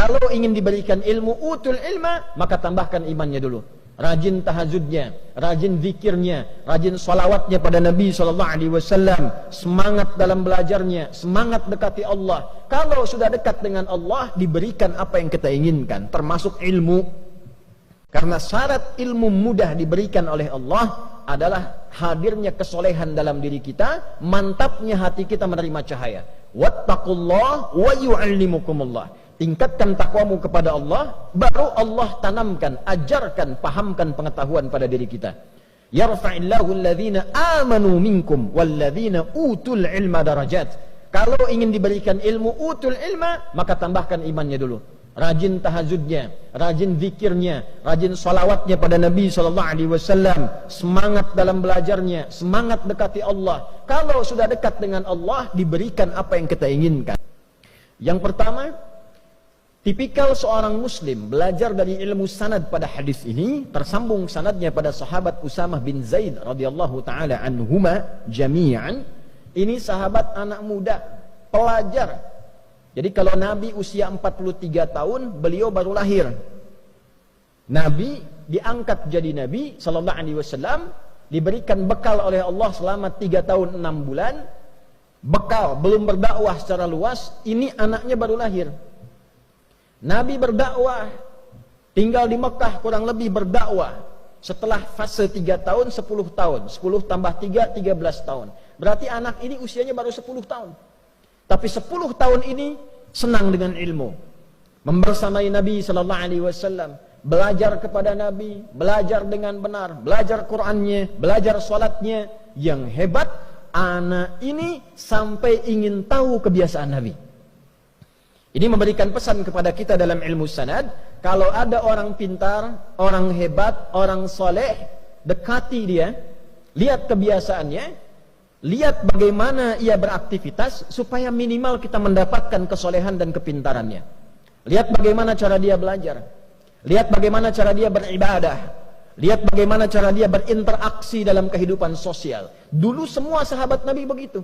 Kalau ingin diberikan ilmu, utul ilma, maka tambahkan imannya dulu. Rajin tahajudnya, rajin zikirnya, rajin salawatnya pada Nabi SAW, semangat dalam belajarnya, semangat dekati Allah. Kalau sudah dekat dengan Allah, diberikan apa yang kita inginkan, termasuk ilmu. Karena syarat ilmu mudah diberikan oleh Allah adalah hadirnya kesolehan dalam diri kita, mantapnya hati kita menerima cahaya. Wattaqullah wa yu'allimukumullah. Tingkatkan takwamu kepada Allah, baru Allah tanamkan, ajarkan, pahamkan pengetahuan pada diri kita. Yarfa'illahu alladhina amanu minkum walladhina utul ilma darajat. Kalau ingin diberikan ilmu, utul ilma, maka tambahkan imannya dulu. Rajin tahajudnya, rajin zikirnya, rajin salawatnya pada Nabi SAW, semangat dalam belajarnya, semangat dekati Allah. Kalau sudah dekat dengan Allah, diberikan apa yang kita inginkan. Yang pertama, tipikal seorang muslim belajar dari ilmu sanad pada hadis ini, tersambung sanadnya pada sahabat Usamah bin Zaid radhiyallahu taala anhuma jami'an. Ini sahabat anak muda, pelajar. Jadi kalau Nabi usia 43 tahun, beliau baru lahir. Nabi diangkat jadi Nabi sallallahu alaihi wasallam, diberikan bekal oleh Allah selama 3 tahun 6 bulan. Bekal, belum berdakwah secara luas, ini anaknya baru lahir. Nabi berdakwah, tinggal di Mekah kurang lebih berdakwah. Setelah fase 3 tahun, 10 tahun. 10 tambah 3, 13 tahun. Berarti anak ini usianya baru 10 tahun. Tapi 10 tahun ini senang dengan ilmu. Membersamai Nabi SAW. Belajar kepada Nabi, belajar dengan benar, belajar Qur'annya, belajar salatnya. Yang hebat, anak ini sampai ingin tahu kebiasaan Nabi. Ini memberikan pesan kepada kita dalam ilmu sanad, kalau ada orang pintar, orang hebat, orang soleh, dekati dia, lihat kebiasaannya, lihat bagaimana ia beraktivitas, supaya minimal kita mendapatkan kesolehan dan kepintarannya. Lihat bagaimana cara dia belajar, lihat bagaimana cara dia beribadah, lihat bagaimana cara dia berinteraksi dalam kehidupan sosial. Dulu semua sahabat Nabi begitu.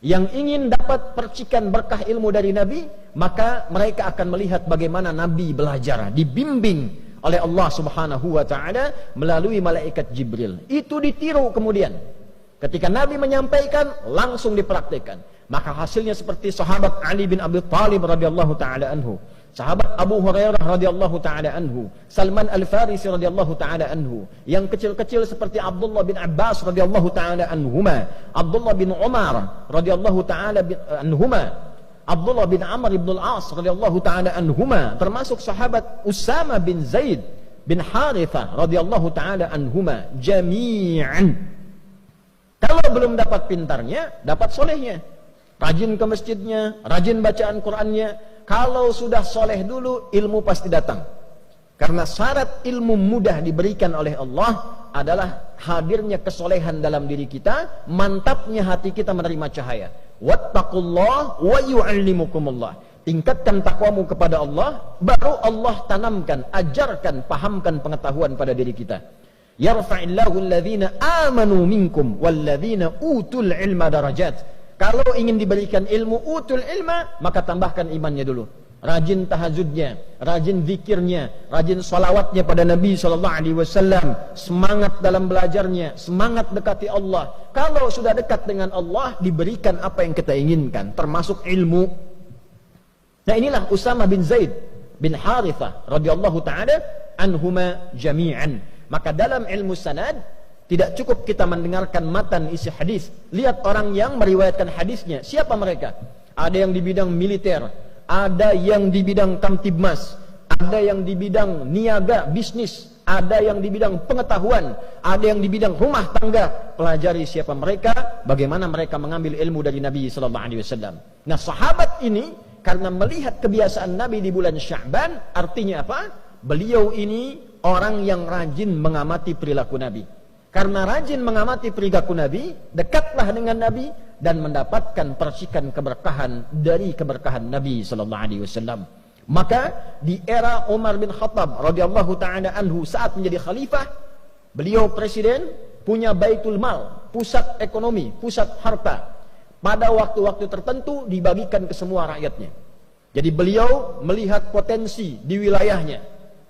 Yang ingin dapat percikan berkah ilmu dari Nabi, maka mereka akan melihat bagaimana Nabi belajar, dibimbing oleh Allah Subhanahu wa taala melalui malaikat Jibril. Itu ditiru kemudian. Ketika Nabi menyampaikan, langsung dipraktikkan. Maka hasilnya seperti sahabat Ali bin Abi Thalib radhiyallahu taala anhu, sahabat Abu Hurairah radhiyallahu taala anhu, Salman Al-Farisi radhiyallahu taala anhu, yang kecil-kecil seperti Abdullah bin Abbas radhiyallahu taala anhuma, Abdullah bin Umar radhiyallahu taala anhuma, Abdullah bin Amr bin Al-As radhiyallahu taala anhuma, termasuk sahabat Usama bin Zaid bin Harithah radhiyallahu taala anhuma jami'an. Kalau belum dapat pintarnya, dapat solehnya. Rajin ke masjidnya, rajin bacaan Qur'annya. Kalau sudah soleh dulu, ilmu pasti datang. Karena syarat ilmu mudah diberikan oleh Allah adalah hadirnya kesolehan dalam diri kita, mantapnya hati kita menerima cahaya. Wattaqullah wa yu'allimukumullah. Tingkatkan takwamu kepada Allah, baru Allah tanamkan, ajarkan, pahamkan pengetahuan pada diri kita. Yarfa'illahu alladhina amanu minkum walladhina utul ilma darajat. Kalau ingin diberikan ilmu, utul ilma, maka tambahkan imannya dulu. Rajin tahajudnya, rajin zikirnya, rajin salawatnya pada Nabi SAW, semangat dalam belajarnya, semangat dekati Allah. Kalau sudah dekat dengan Allah, diberikan apa yang kita inginkan, termasuk ilmu. Nah, inilah Usamah bin Zaid bin Harithah radhiyallahu taala anhuma jami'an. Maka dalam ilmu sanad, tidak cukup kita mendengarkan matan isi hadis. Lihat orang yang meriwayatkan hadisnya. Siapa mereka? Ada yang di bidang militer, ada yang di bidang kamtibmas, ada yang di bidang niaga, bisnis, ada yang di bidang pengetahuan, ada yang di bidang rumah tangga. Pelajari siapa mereka, bagaimana mereka mengambil ilmu dari Nabi SAW. Nah, sahabat ini karena melihat kebiasaan Nabi di bulan Sya'ban, artinya apa? Beliau ini orang yang rajin mengamati perilaku Nabi. Karena rajin mengamati perilaku Nabi, dekatlah dengan Nabi dan mendapatkan percikan keberkahan dari keberkahan Nabi sallallahu alaihi wasallam. Maka di era Umar bin Khattab radhiyallahu taala anhu saat menjadi khalifah, beliau presiden, punya Baitul Mal, pusat ekonomi, pusat harta. Pada waktu-waktu tertentu dibagikan ke semua rakyatnya. Jadi beliau melihat potensi di wilayahnya,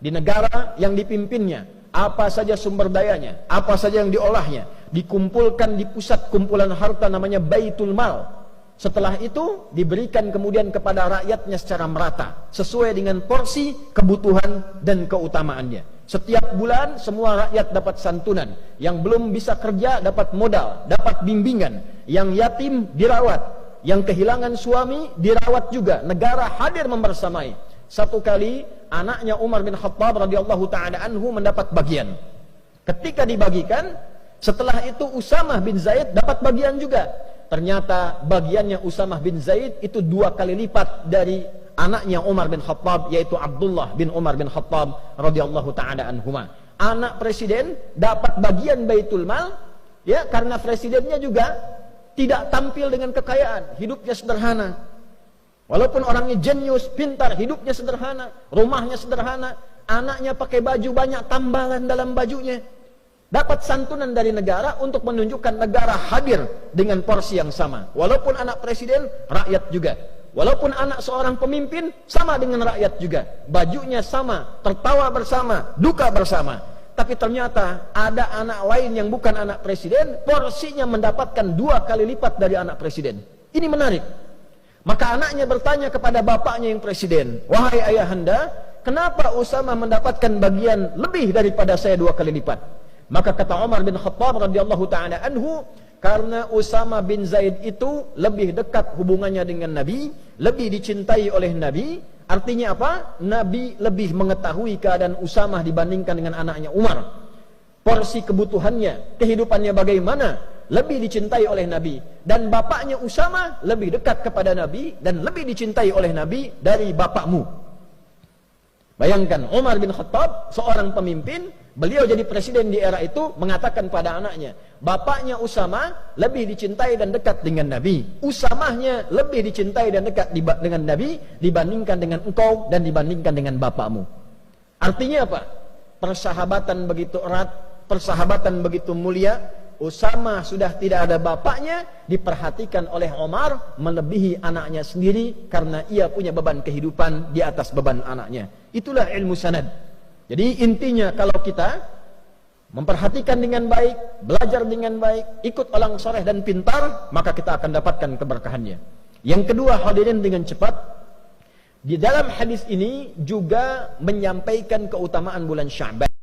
di negara yang dipimpinnya, apa saja sumber dayanya, apa saja yang diolahnya, dikumpulkan di pusat kumpulan harta namanya Baitul Mal. Setelah itu diberikan kemudian kepada rakyatnya secara merata, sesuai dengan porsi, kebutuhan, dan keutamaannya. Setiap bulan semua rakyat dapat santunan, yang belum bisa kerja dapat modal, dapat bimbingan, yang yatim dirawat, yang kehilangan suami dirawat juga, negara hadir membersamai. Satu kali anaknya Umar bin Khattab radhiyallahu taala anhu mendapat bagian. Ketika dibagikan, setelah itu Usamah bin Zaid dapat bagian juga. Ternyata bagiannya Usamah bin Zaid itu 2 kali lipat dari anaknya Umar bin Khattab, yaitu Abdullah bin Umar bin Khattab radhiyallahu taala anhuma. Anak presiden dapat bagian Baitul Mal, ya, karena presidennya juga tidak tampil dengan kekayaan, hidupnya sederhana. Walaupun orangnya jenius, pintar, hidupnya sederhana, rumahnya sederhana, anaknya pakai baju banyak tambalan dalam bajunya. Dapat santunan dari negara untuk menunjukkan negara hadir dengan porsi yang sama. Walaupun anak presiden, rakyat juga. Walaupun anak seorang pemimpin, sama dengan rakyat juga. Bajunya sama, tertawa bersama, duka bersama. Tapi ternyata ada anak lain yang bukan anak presiden, porsinya mendapatkan 2 kali lipat dari anak presiden. Ini menarik. Maka anaknya bertanya kepada bapaknya yang presiden, "Wahai ayahanda, kenapa Usamah mendapatkan bagian lebih daripada saya 2 kali lipat?" Maka kata Umar bin Khattab radhiyallahu taala anhu, karena Usamah bin Zaid itu lebih dekat hubungannya dengan Nabi, lebih dicintai oleh Nabi. Artinya apa? Nabi lebih mengetahui keadaan Usamah dibandingkan dengan anaknya Umar. Porsi kebutuhannya, kehidupannya bagaimana, lebih dicintai oleh Nabi. Dan bapaknya Usamah lebih dekat kepada Nabi dan lebih dicintai oleh Nabi dari bapakmu. Bayangkan, Umar bin Khattab, seorang pemimpin, beliau jadi presiden di era itu, mengatakan pada anaknya, bapaknya Usamah lebih dicintai dan dekat dengan Nabi. Usamahnya lebih dicintai dan dekat dengan Nabi dibandingkan dengan engkau dan dibandingkan dengan bapakmu. Artinya apa? Persahabatan begitu erat, persahabatan begitu mulia. Usamah sudah tidak ada bapaknya, diperhatikan oleh Umar melebihi anaknya sendiri karena ia punya beban kehidupan di atas beban anaknya. Itulah ilmu sanad. Jadi intinya kalau kita memperhatikan dengan baik, belajar dengan baik, ikut orang soleh dan pintar, maka kita akan dapatkan keberkahannya. Yang kedua, hadirin dengan cepat, di dalam hadis ini juga menyampaikan keutamaan bulan Sya'ban.